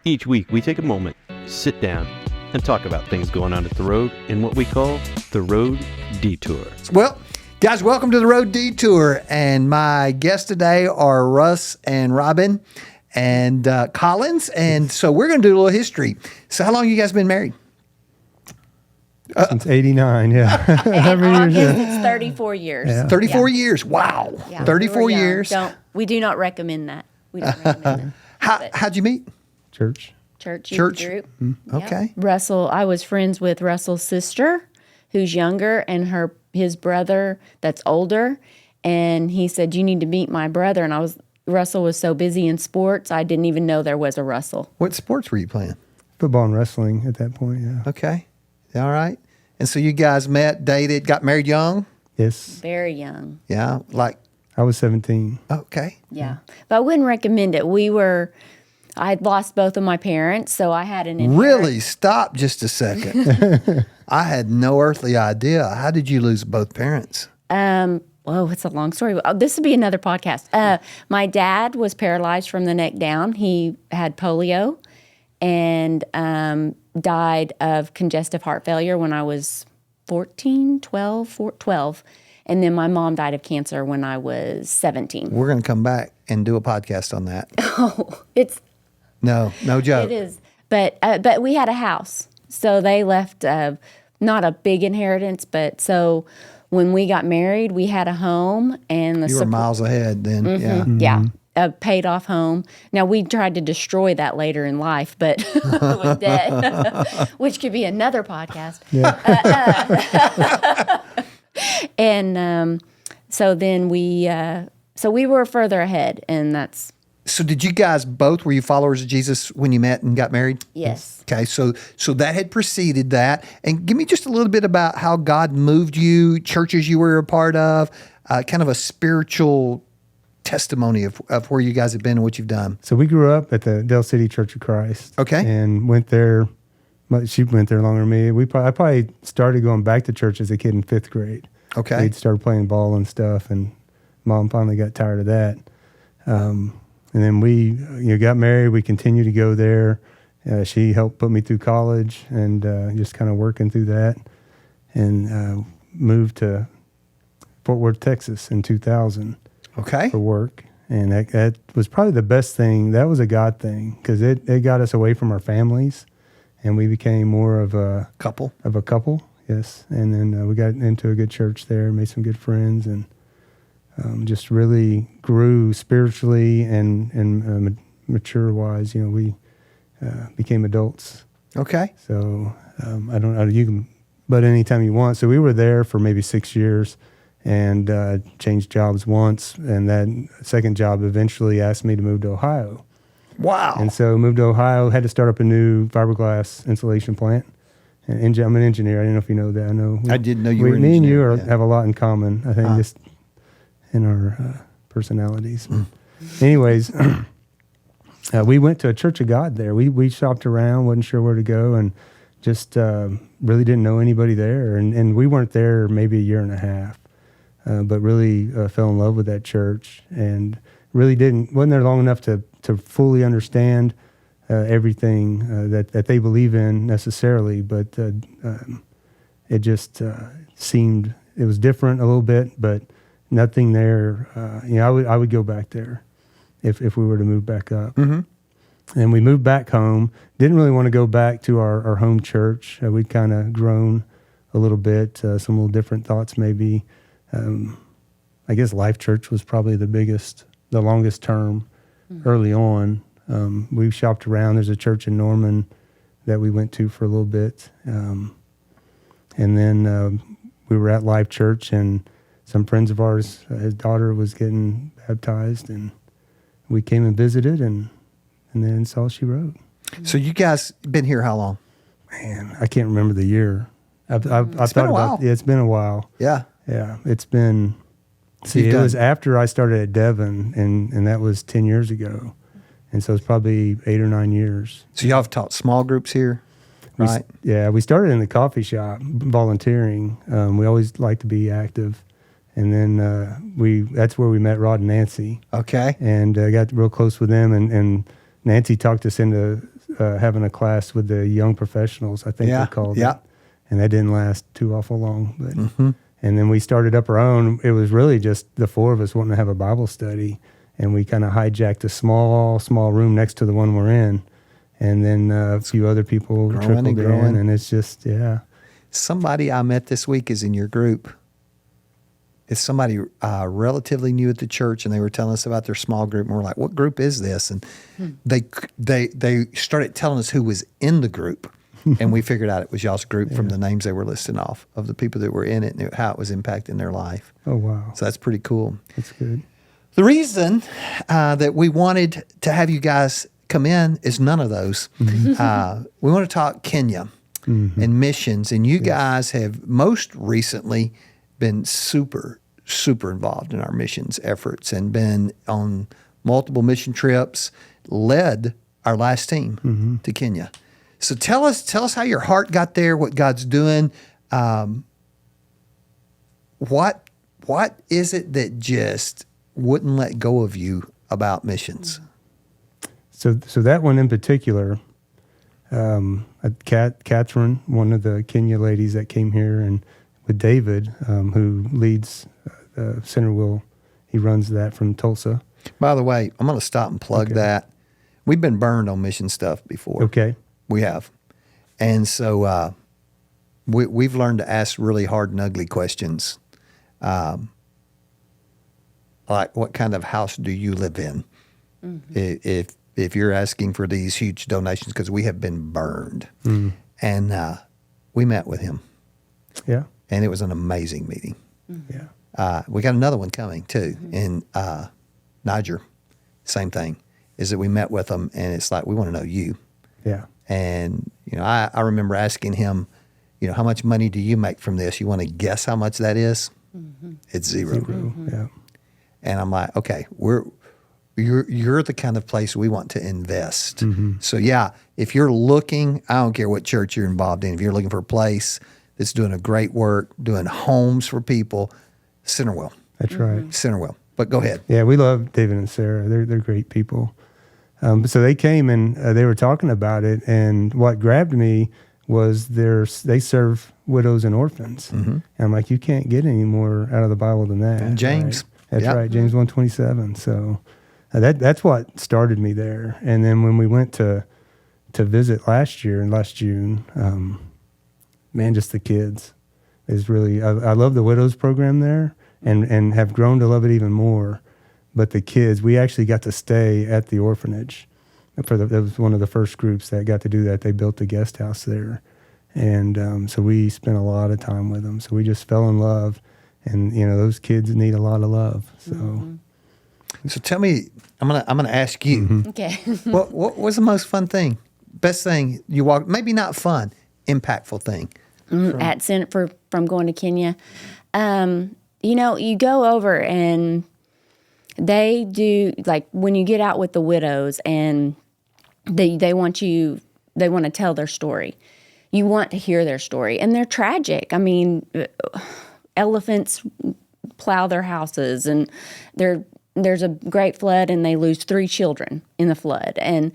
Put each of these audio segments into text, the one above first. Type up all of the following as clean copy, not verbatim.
Each week, we take a moment, sit down, and talk about things going on at the road in what we call the Road Detour. Well, guys, welcome to the Road Detour. And my guests today are Russ and Robin and Collins. And so we're going to do a little history. So how long you guys been married? Since 89, yeah. In August, it's 34 years. Yeah. 34 years. Wow. Yeah. 34 We were young. years. We do not recommend that. We don't recommend it. How'd you meet? Church. Church. Church. Group. Okay. Russell, I was friends with Russell's sister, who's younger, and his brother that's older. And he said, "You need to meet my brother." And Russell was so busy in sports, I didn't even know there was a Russell. What sports were you playing? Football and wrestling at that point, yeah. Okay. All right. And so you guys met, dated, got married young? Yes. Very young. Yeah. Like, I was 17. okay. Yeah. But I wouldn't recommend it. I had lost both of my parents, so I had an inheritance. Really? Stop just a second. I had no earthly idea. How did you lose both parents? Well, it's a long story. This would be another podcast. My dad was paralyzed from the neck down. He had polio and died of congestive heart failure when I was 12. And then my mom died of cancer when I was 17. We're going to come back and do a podcast on that. Oh, it's... No joke. It is. But we had a house. So they left not a big inheritance, but so when we got married, we had a home. And You were miles ahead then. Mm-hmm. Yeah. Yeah. A paid off home. Now, we tried to destroy that later in life, but with debt, which could be another podcast. Yeah. And so then we were further ahead, and that's... So did you guys both, were you followers of Jesus when you met and got married? Yes. Okay, so that had preceded that. And give me just a little bit about how God moved you, churches you were a part of, kind of a spiritual testimony of where you guys have been and what you've done. So we grew up at the Del City Church of Christ. Okay. And went there. She went there longer than me. I probably started going back to church as a kid in 5th grade. Okay. We'd started playing ball and stuff, and Mom finally got tired of that. And then we got married. We continued to go there. She helped put me through college and just kind of working through that, and moved to Fort Worth, Texas in 2000 Okay. for work. And that was probably the best thing. That was a God thing because it got us away from our families, and we became more of a Couple. Yes. And then we got into a good church there, made some good friends, and just really grew spiritually and mature-wise. We became adults. Okay. So I don't know, you can, but anytime you want. So we were there for maybe 6 years and changed jobs once, and that second job eventually asked me to move to Ohio. Wow. And so moved to Ohio, had to start up a new fiberglass insulation plant. And I'm an engineer. I didn't know if you know that. I didn't know you were an me engineer. and you have a lot in common, I think, just in our personalities. Anyways, we went to a Church of God there. We shopped around, wasn't sure where to go, and just really didn't know anybody there. And we weren't there maybe a year and a half, but really fell in love with that church, and really wasn't there long enough to fully understand everything that they believe in necessarily, but it just seemed it was different a little bit, but nothing there. I would go back there if we were to move back up. Mm-hmm. And we moved back home. Didn't really want to go back to our home church. We'd kind of grown a little bit, some little different thoughts maybe. I guess Life Church was probably the longest term early on. We shopped around. There's a church in Norman that we went to for a little bit. And then we were at Life Church, and some friends of ours, his daughter was getting baptized, and we came and visited, and then saw she wrote. So you guys been here how long? Man, I can't remember the year. I've It's been a while. Yeah, it's been a while. Yeah. Yeah, it's been. See, it was after I started at Devon, and that was 10 years ago. And so it's probably 8 or 9 years. So y'all have taught small groups here, right? We started in the coffee shop volunteering. We always like to be active. And then that's where we met Rod and Nancy. Okay. And got real close with them. And Nancy talked us into having a class with the young professionals, I think Yeah, they called yeah. it. And that didn't last too awful long. But And then we started up our own. It was really just the four of us wanting to have a Bible study. And we kind of hijacked a small room next to the one we're in. And then a few other people trickled in. And it's just, yeah. Somebody I met this week is in your group. It's somebody relatively new at the church, and they were telling us about their small group. And we're like, what group is this? And they started telling us who was in the group. And we figured out it was y'all's group from the names they were listing off of the people that were in it and how it was impacting their life. Oh, wow. So that's pretty cool. That's good. The reason that we wanted to have you guys come in is none of those. We want to talk Kenya and missions. And you guys have most recently been super involved in our missions efforts and been on multiple mission trips, led our last team to Kenya. So tell us how your heart got there, what God's doing. What is it that just wouldn't let go of you about missions? So that one in particular, Catherine, one of the Kenya ladies that came here, and with David, who leads Centerville, he runs that from Tulsa. By the way, I'm going to stop and plug that. We've been burned on mission stuff before. Okay. We have. And so we've learned to ask really hard and ugly questions. Like, what kind of house do you live in? If you're asking for these huge donations, because we have been burned. And we met with him. Yeah. And it was an amazing meeting. Yeah. We got another one coming, too, in Niger. Same thing, is that we met with them, and it's like, we want to know you. Yeah. And, I remember asking him, how much money do you make from this? You want to guess how much that is? It's zero. Yeah. And I'm like, okay, you're the kind of place we want to invest. So yeah, if you're looking, I don't care what church you're involved in, if you're looking for a place that's doing a great work, doing homes for people, Centerville. That's right. Centerville. But go ahead. Yeah, we love David and Sarah. They're great people. So they came and they were talking about it, and what grabbed me was they serve widows and orphans. And I'm like, you can't get any more out of the Bible than that. And James. Right? That's right, James 1:27. So that's what started me there. And then when we went to visit last June, man, just the kids is really, I love the widows program there and have grown to love it even more. But the kids, we actually got to stay at the orphanage. That was one of the first groups that got to do that. They built a guest house there. And so we spent a lot of time with them. So we just fell in love. And, those kids need a lot of love. So So tell me, I'm gonna ask you, Okay. what was the most fun thing, best thing you walked? Maybe not fun, impactful thing. At from going to Kenya. You go over and they do, like, when you get out with the widows and they want to tell their story. You want to hear their story. And they're tragic. I mean, elephants plow their houses, and there's a great flood, and they lose 3 children in the flood. And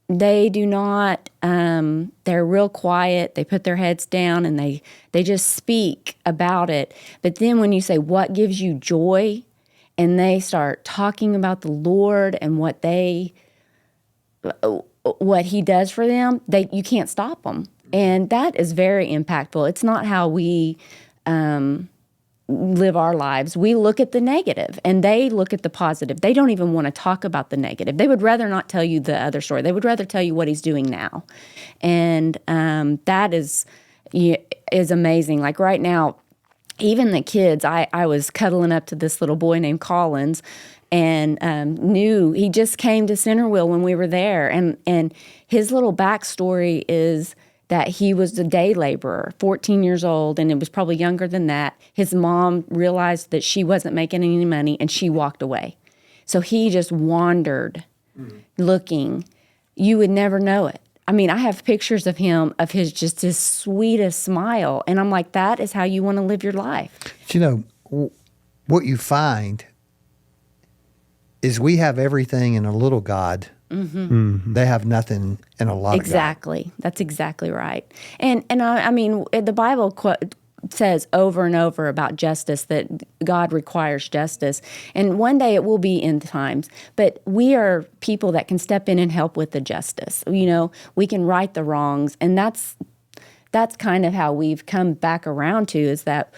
they do not, they're real quiet. They put their heads down, and they just speak about it. But then when you say, what gives you joy? And they start talking about the Lord and what He does for them, you can't stop them. And that is very impactful. It's not how we live our lives. We look at the negative, and they look at the positive. They don't even want to talk about the negative. They would rather not tell you the other story. They would rather tell you what He's doing now. And that is amazing. Like right now, even the kids, I was cuddling up to this little boy named Collins, and knew he just came to Centerville when we were there. And his little backstory is that he was a day laborer, 14 years old, and it was probably younger than that. His mom realized that she wasn't making any money, and she walked away. So he just wandered looking. You would never know it. I mean, I have pictures of him, of his sweetest smile. And I'm like, that is how you want to live your life. But what you find is we have everything in a little God They have nothing and a lot of God. Exactly. That's exactly right. And I mean, the Bible says over and over about justice, that God requires justice. And one day it will be end times. But we are people that can step in and help with the justice. You know, we can right the wrongs. And that's kind of how we've come back around to, is that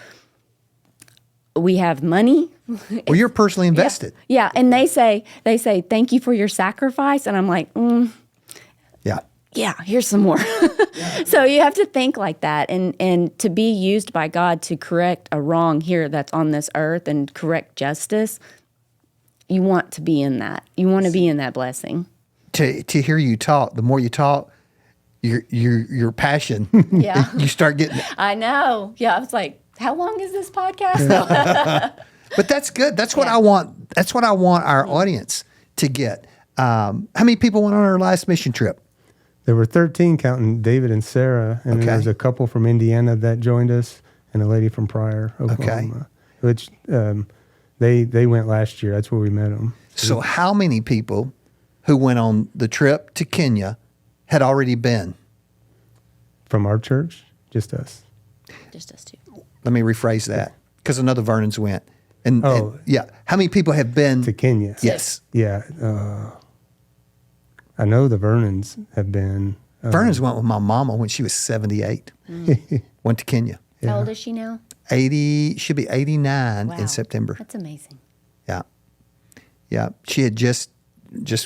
we have money. Well, you're personally invested. Yeah. And they say, thank you for your sacrifice. And I'm like, yeah, here's some more. So you have to think like that, and to be used by God to correct a wrong here that's on this earth and correct justice. You want to be in that. You want to be in that blessing. To hear you talk, the more you talk, your passion. Yeah. You start getting. I know. Yeah. I was like, how long is this podcast? But that's good. That's what I want. That's what I want our audience to get. How many people went on our last mission trip? There were 13, counting David and Sarah, and then there's a couple from Indiana that joined us, and a lady from Pryor, Oklahoma, which they went last year. That's where we met them. So how many people who went on the trip to Kenya had already been? From our church, just us. Just us two. Let me rephrase that, because another Vernon's went. And how many people have been to Kenya? Yes. Yeah. I know the Vernons have been. Vernon's went with my mama when she was 78. Went to Kenya. How old is she now? 80. She'll be 89 in September. That's amazing. Yeah. Yeah. She had just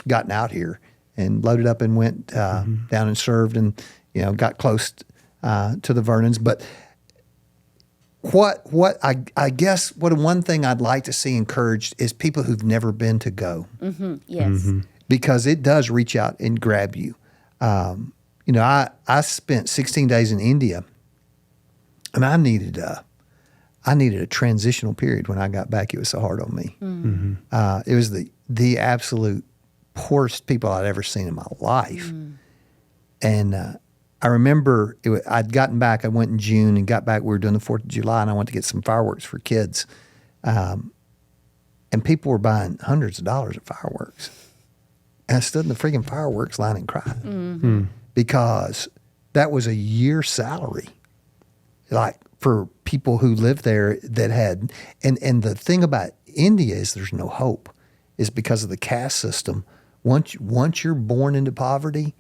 gotten out here and loaded up and went down and served, and got close to the Vernons. But what I guess one thing I'd like to see encouraged is people who've never been to go. Mm-hmm. Yes. Because it does reach out and grab you. I spent 16 days in India, and I needed a transitional period when I got back. It was so hard on me. It was the absolute poorest people I'd ever seen in my life. And I remember I'd gotten back. I went in June and got back. We were doing the 4th of July, and I went to get some fireworks for kids. And people were buying hundreds of dollars of fireworks. And I stood in the freaking fireworks line and cried because that was a year's salary, like for people who lived there that had. And the thing about India is there's no hope, is because of the caste system. Once you're born into poverty,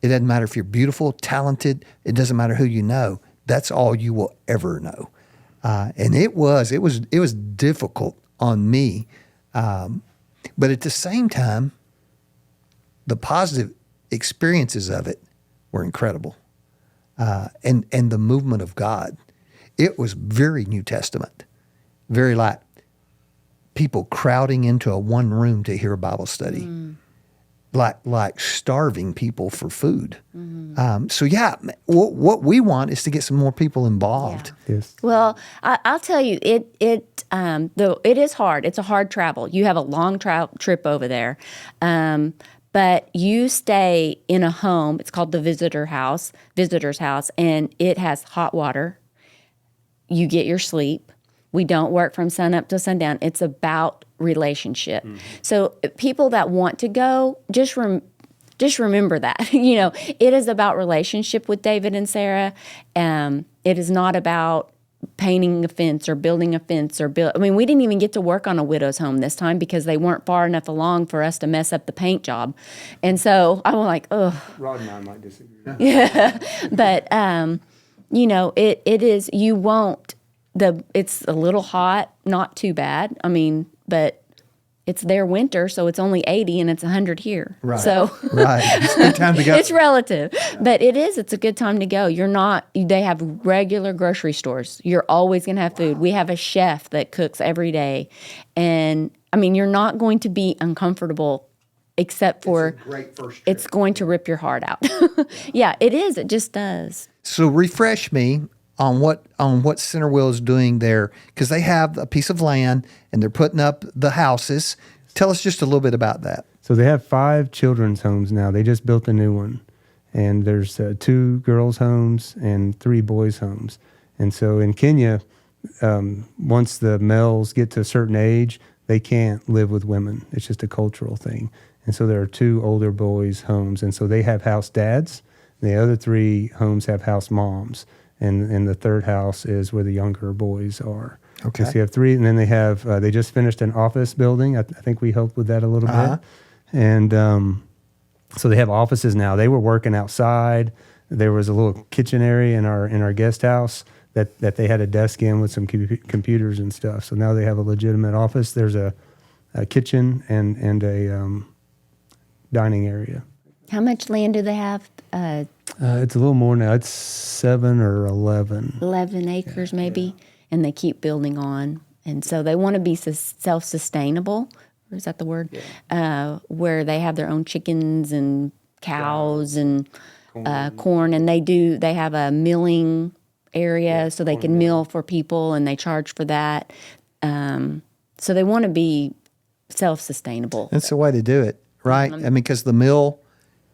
it doesn't matter if you're beautiful, talented. It doesn't matter who you know. That's all you will ever know. And it was difficult on me, but at the same time, the positive experiences of it were incredible. And the movement of God, it was very New Testament, very like people crowding into a one room to hear a Bible study, like starving people for food. So what we want is to get some more people involved. Yeah. Yes. Well, I'll tell you, though it is hard. It's a hard travel. You have a long trip over there. But you stay in a home. It's called the visitor's house, and it has hot water. You get your sleep. We don't work from sun up to sundown. It's about relationship. So people that want to go, just remember that. It is about relationship with David and Sarah. It is not about painting a fence or building a fence we didn't even get to work on a widow's home this time because they weren't far enough along for us to mess up the paint job. And so I was like, ugh. Rod and I might disagree. Yeah. But, it is, it's a little hot, not too bad. But it's their winter, so it's only 80 and it's 100 here. Right. So right. It's a good time to go. It's relative, but it's a good time to go. They have regular grocery stores. You're always going to have food. We have a chef that cooks every day. And you're not going to be uncomfortable except for it's a great first trip. It's going to rip your heart out. Yeah, it is. It just does. So refresh me on what Center Wheel is doing there, because they have a piece of land and they're putting up the houses. Tell us just a little bit about that. So they have 5 children's homes now. They just built a new one. And there's 2 girls' homes and 3 boys' homes. And so in Kenya, once the males get to a certain age, they can't live with women. It's just a cultural thing. And so there are 2 older boys' homes. And so they have house dads. And the other 3 homes have house moms. And the third house is where the younger boys are. Okay. So you have 3, and then they have, they just finished an office building. I think we helped with that a little bit. And so they have offices now. They were working outside. There was a little kitchen area in our guest house that they had a desk in with some computers and stuff. So now they have a legitimate office. There's a kitchen and a dining area. How much land do they have? It's a little more now. It's 7 or 11. 11 acres maybe, and they keep building on. And so they want to be self-sustainable. Or is that the word? Where they have their own chickens and cows and corn, and they have a milling area so they can mill for people, and they charge for that. So they want to be self-sustainable. That's the way to do it, right? I mean, because the mill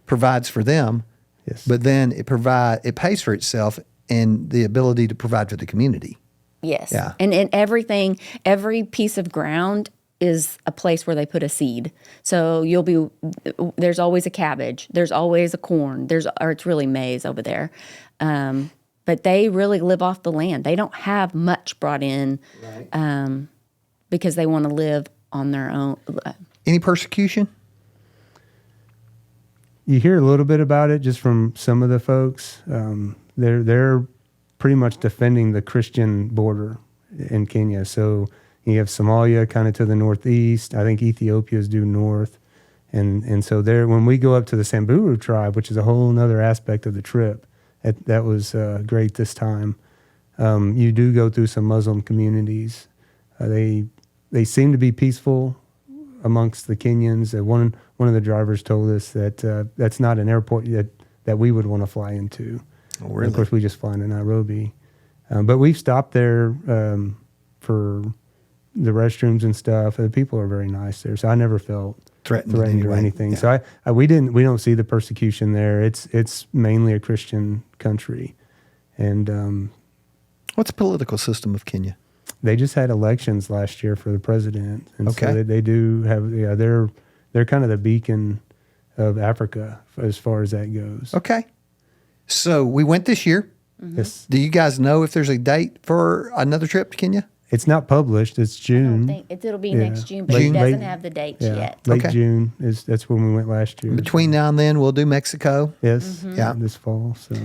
provides for them, Yes. but then it pays for itself in the ability to provide for the community. Yes. Yeah. And every piece of ground is a place where they put a seed. So there's always a cabbage, there's always a corn, or it's really maize over there. But they really live off the land. They don't have much brought in, because they want to live on their own. Any persecution? You hear a little bit about it just from some of the folks. They're pretty much defending the Christian border in Kenya. So you have Somalia kind of to the northeast. I think Ethiopia is due north. And so when we go up to the Samburu tribe, which is a whole other aspect of the trip, that was great this time. You do go through some Muslim communities. They seem to be peaceful amongst the Kenyans. One of the drivers told us that that's not an airport that we would want to fly into. Oh, really? Of course, we just fly into Nairobi. But we've stopped there for the restrooms and stuff. The people are very nice there, so I never felt threatened or anything. Yeah. So we don't see the persecution there. It's mainly a Christian country, and What's the political system of Kenya? they just had elections last year for the president, and Okay. so they do have. Yeah, they're kind of the beacon of Africa as far as that goes. Okay. So we went this year. Yes, Do you guys know if there's a date for another trip to Kenya? it's not published. It's I June. don't think it'll be Yeah. next June, but June, it doesn't late- have the dates Yeah, yet. late Okay. June that's when we went last year. Between now and then, we'll do Mexico. Yes, Yeah. this fall. So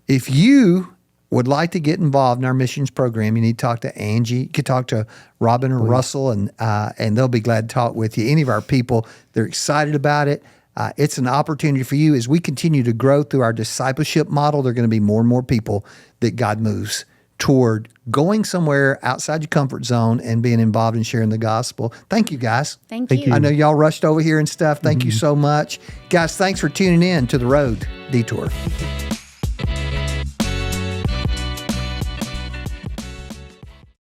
If you would like to get involved in our missions program, you need to talk to Angie. You could talk to Robin or Russell, and they'll be glad to talk with you. Any of our people, they're excited about it. It's an opportunity for you as we continue to grow through our discipleship model. There are going to be more and more people that God moves toward going somewhere outside your comfort zone and being involved in sharing the gospel. Thank you, guys. Thank Thank you. I know y'all rushed over here and stuff. Thank you so much. Guys, thanks for tuning in to The Road Detour.